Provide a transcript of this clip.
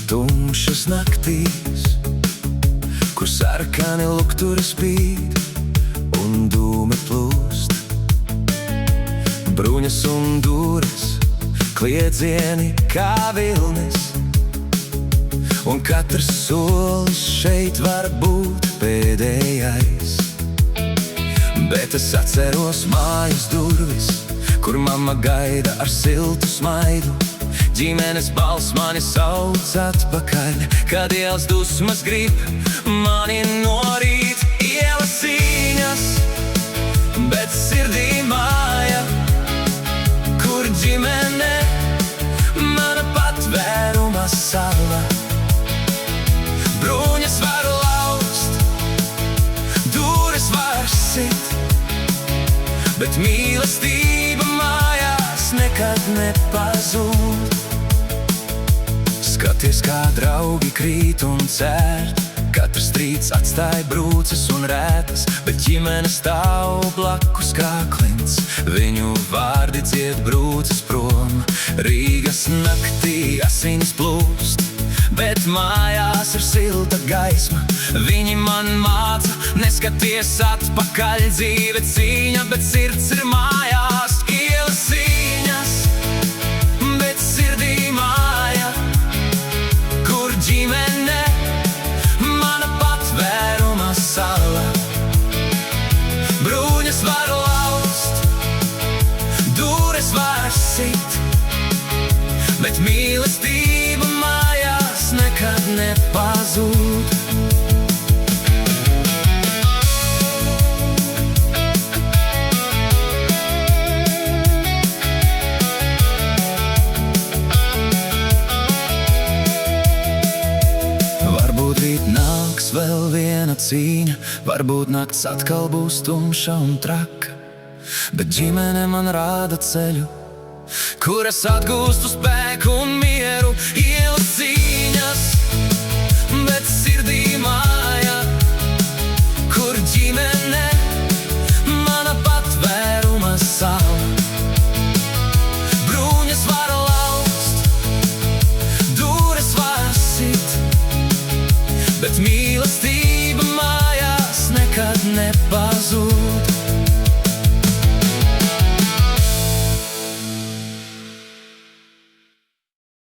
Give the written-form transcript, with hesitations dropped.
Tumšas naktīs, kur sarkani lukturi spīd un dūmi plūst. Bruņas un dūres, kliedzieni kā vilnis, un katrs solis šeit var būt pēdējais. Bet es atceros mājas durvis, kur mamma gaida ar siltu smaidu. Ģimenes balss mani sauc atpakaļ, kad ielas dusmas grib mani norīt. Ielas cīņas, bet sirdī māja, kur ģimene, mana patvēruma sala. Bruņas var laust, dūres var sit, bet mīlestība mājās nekad nepazūd. Skaties, kā draugi krīt un cērt, katrs strīds atstāja brūces un rētas, bet ģimene stāv blakus kā klints. Viņu vārdi dzied brūces prom, Rīgas naktī asinis plūst, bet mājās ir silta gaisma. Viņi man māca, neskaties atpakaļ, dzīve cīņa, bet sirds ir mājās. Ielas cīņas, bet sirdī māja, kur ģimene, mana patvēruma sala. Bruņas var laust, dūres var sit, bet mīlestība mājās nekad nepazūd. Varbūt rīt nāks vēl viena cīņa, varbūt nakts atkal būs tumša un traka, bet ģimene man rāda ceļu, kur es atgūstu spēku un mieru.